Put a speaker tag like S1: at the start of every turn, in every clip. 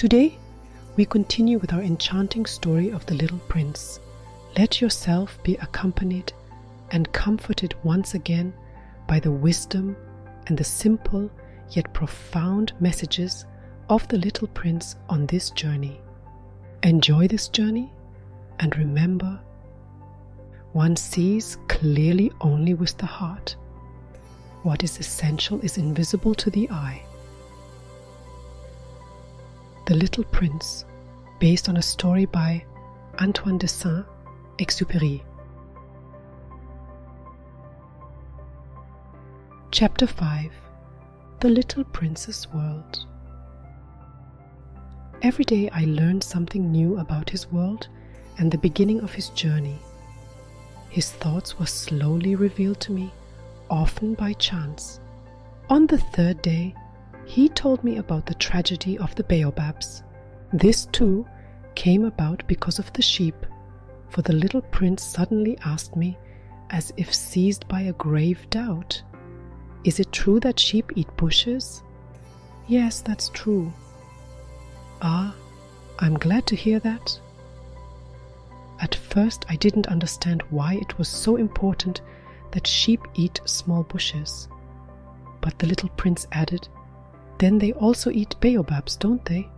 S1: Today, we continue with our enchanting story of the little prince. Let yourself be accompanied and comforted once again by the wisdom and the simple yet profound messages of the little prince on this journey. Enjoy this journey and remember, one sees clearly only with the heart. What is essential is invisible to the eye. The Little Prince, based on a story by Antoine de Saint-Exupéry. Chapter 5. The Little Prince's World. Every day I learned something new about his world and the beginning of his journey. His thoughts were slowly revealed to me, often by chance. On the third day, he told me about the tragedy of the baobabs. This too came about because of the sheep, for the little prince suddenly asked me, as if seized by a grave doubt, "Is it true that sheep eat bushes?" "Yes, that's true." "Ah, I'm glad to hear that." At first I didn't understand why it was so important that sheep eat small bushes. But the little prince added, "Then they also eat baobabs, don't they?"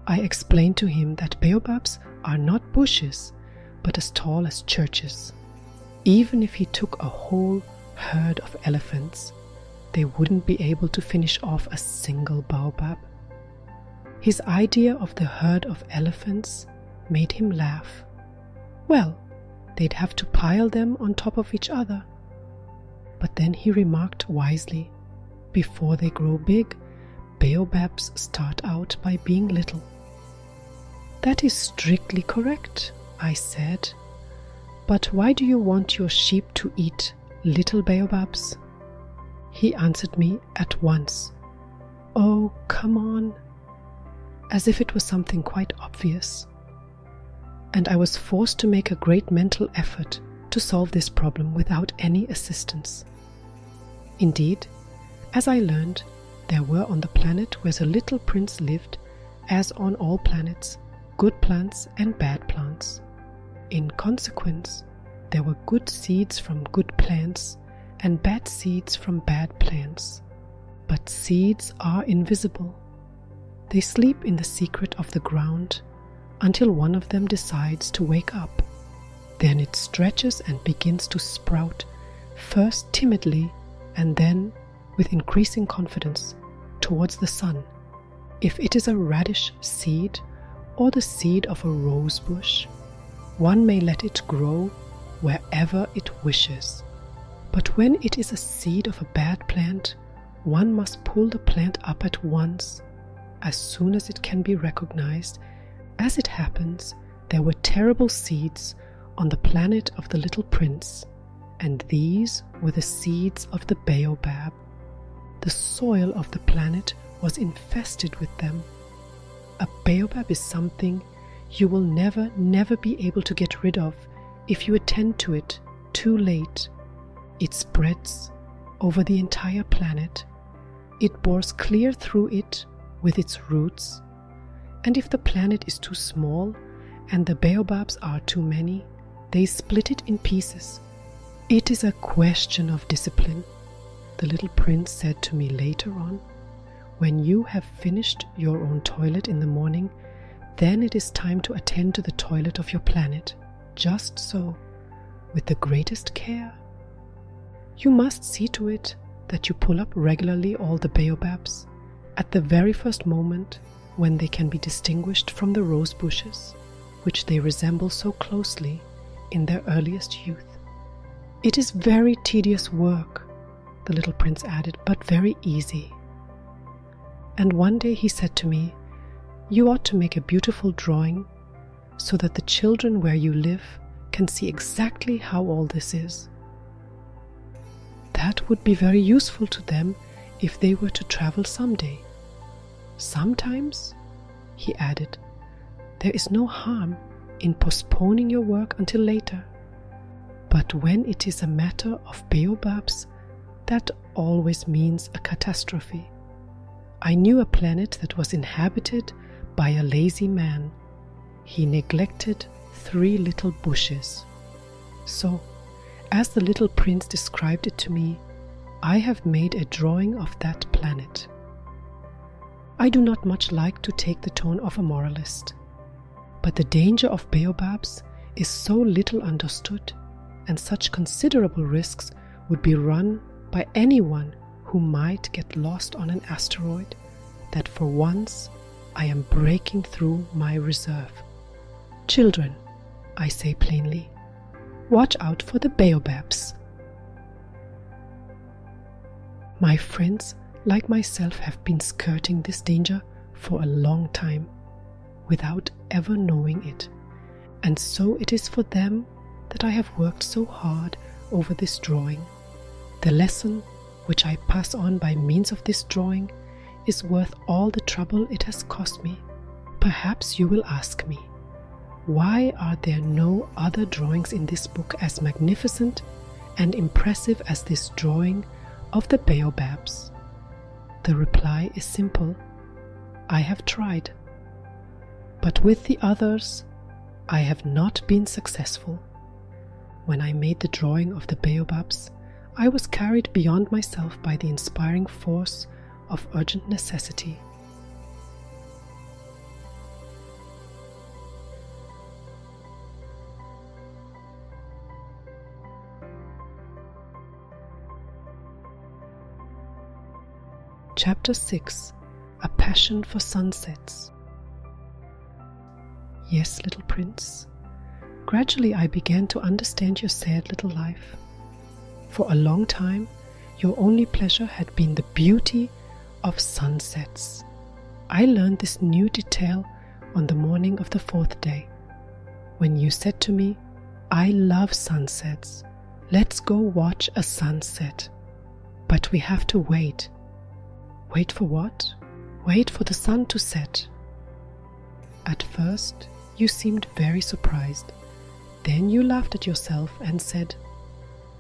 S1: I explained to him that baobabs are not bushes, but as tall as churches. Even if he took a whole herd of elephants, they wouldn't be able to finish off a single baobab. His idea of the herd of elephants made him laugh. Well, they'd have to pile them on top of each other. But then he remarked wisely, before they grow big, baobabs start out by being little. "That is strictly correct," I said. "But why do you want your sheep to eat little baobabs?" He answered me at once, "Oh, come on," as if it was something quite obvious. And I was forced to make a great mental effort to solve this problem without any assistance. Indeed, as I learned, there were on the planet where the little prince lived, as on all planets, good plants and bad plants. In consequence, there were good seeds from good plants and bad seeds from bad plants. But seeds are invisible. They sleep in the secret of the ground until one of them decides to wake up. Then it stretches and begins to sprout, first timidly and then with increasing confidence towards the sun. If it is a radish seed or the seed of a rose bush, one may let it grow wherever it wishes. But when it is a seed of a bad plant, one must pull the plant up at once, as soon as it can be recognized. As it happens, there were terrible seeds on the planet of the little prince, and these were the seeds of the baobab. The soil of the planet was infested with them. A baobab is something you will never be able to get rid of if you attend to it too late. It spreads over the entire planet. It bores clear through it with its roots. And if the planet is too small and the baobabs are too many, they split it in pieces. It is a question of discipline, the little prince said to me later on. When you have finished your own toilet in the morning, then it is time to attend to the toilet of your planet, just so, with the greatest care. You must see to it that you pull up regularly all the baobabs at the very first moment when they can be distinguished from the rose bushes, which they resemble so closely in their earliest youth. "It is very tedious work," the little prince added, "but very easy." And one day he said to me, "You ought to make a beautiful drawing so that the children where you live can see exactly how all this is. That would be very useful to them if they were to travel someday. Sometimes," he added, "there is no harm in postponing your work until later. But when it is a matter of baobabs, that always means a catastrophe. I knew a planet that was inhabited by a lazy man. He neglected 3 little bushes. So, as the little prince described it to me, I have made a drawing of that planet. I do not much like to take the tone of a moralist, but the danger of baobabs is so little understood, and such considerable risks would be run by anyone who might get lost on an asteroid, that for once I am breaking through my reserve. Children, I say plainly, watch out for the baobabs. My friends, like myself, have been skirting this danger for a long time, without ever knowing it, and so it is for them that I have worked so hard over this drawing. The lesson which I pass on by means of this drawing is worth all the trouble it has cost me. Perhaps you will ask me, why are there no other drawings in this book as magnificent and impressive as this drawing of the baobabs? The reply is simple. I have tried. But with the others, I have not been successful. When I made the drawing of the baobabs, I was carried beyond myself by the inspiring force of urgent necessity. Chapter 6. A Passion for Sunsets. Yes, little prince, gradually I began to understand your sad little life. For a long time, your only pleasure had been the beauty of sunsets. I learned this new detail on the morning of the 4th day, when you said to me, "I love sunsets. Let's go watch a sunset. But we have to wait." Wait for what? Wait for the sun to set. At first, you seemed very surprised. Then you laughed at yourself and said,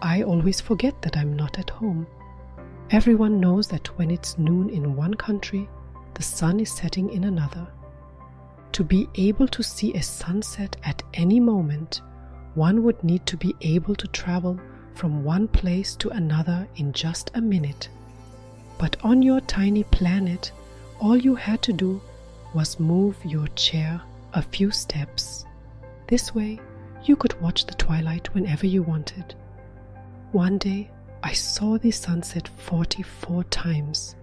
S1: "I always forget that I'm not at home. Everyone knows that when it's noon in one country, the sun is setting in another. To be able to see a sunset at any moment, one would need to be able to travel from one place to another in just a minute. But on your tiny planet, all you had to do was move your chair a few steps. This way, you could watch the twilight whenever you wanted. One day, I saw the sunset 44 times,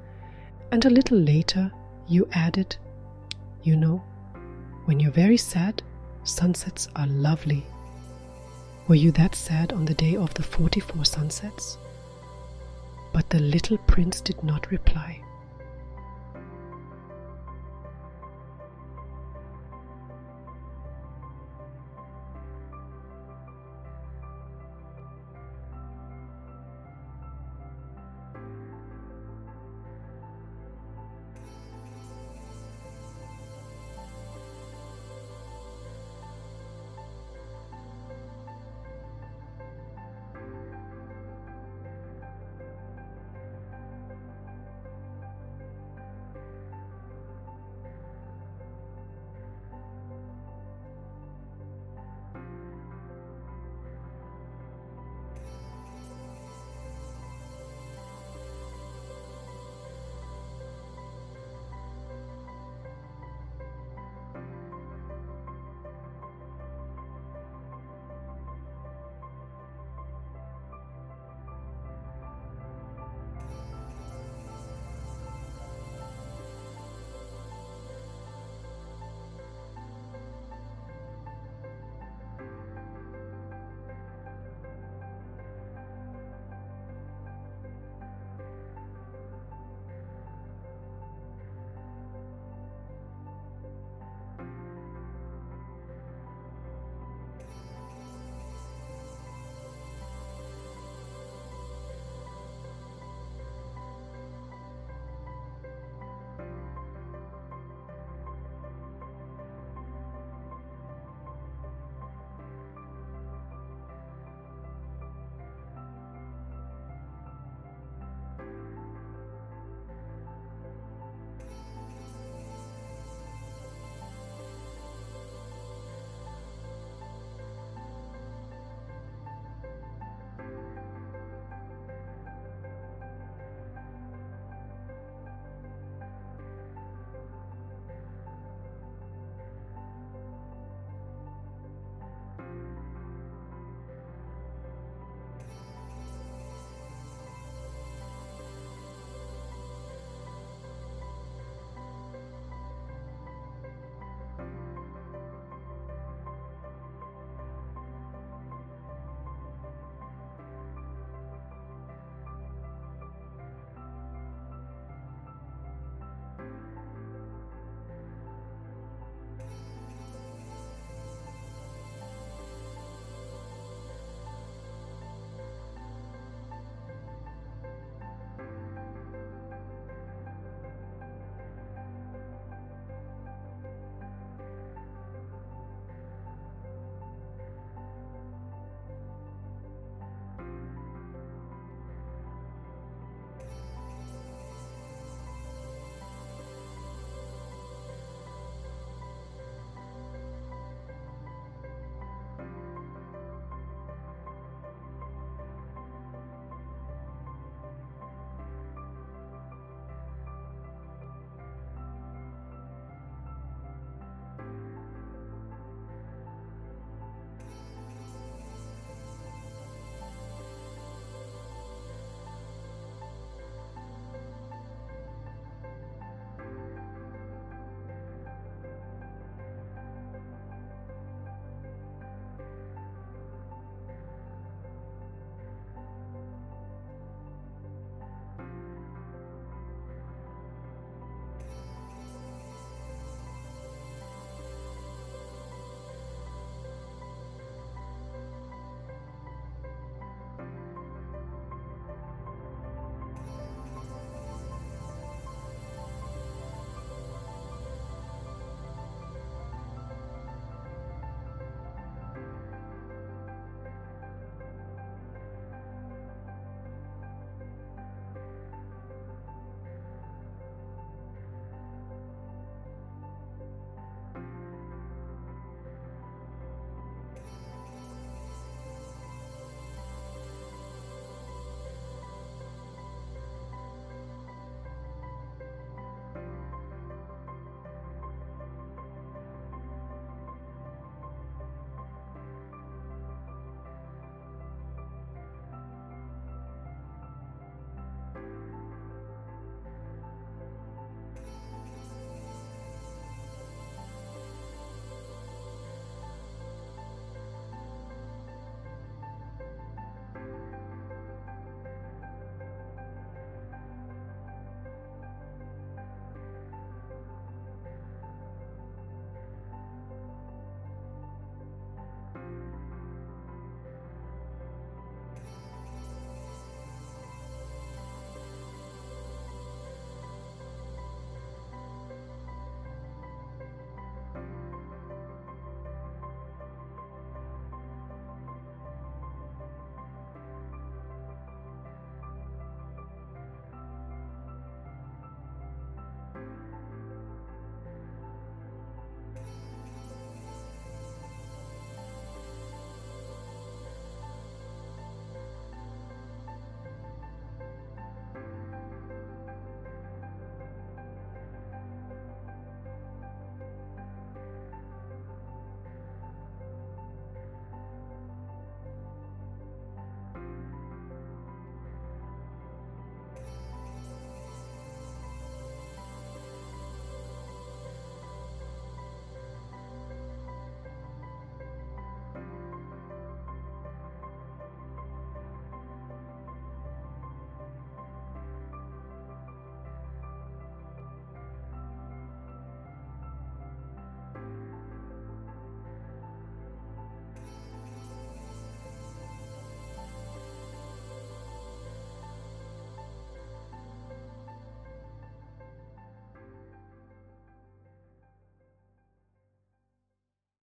S1: and a little later, you added, "You know, when you're very sad, sunsets are lovely." Were you that sad on the day of the 44 sunsets? But the little prince did not reply.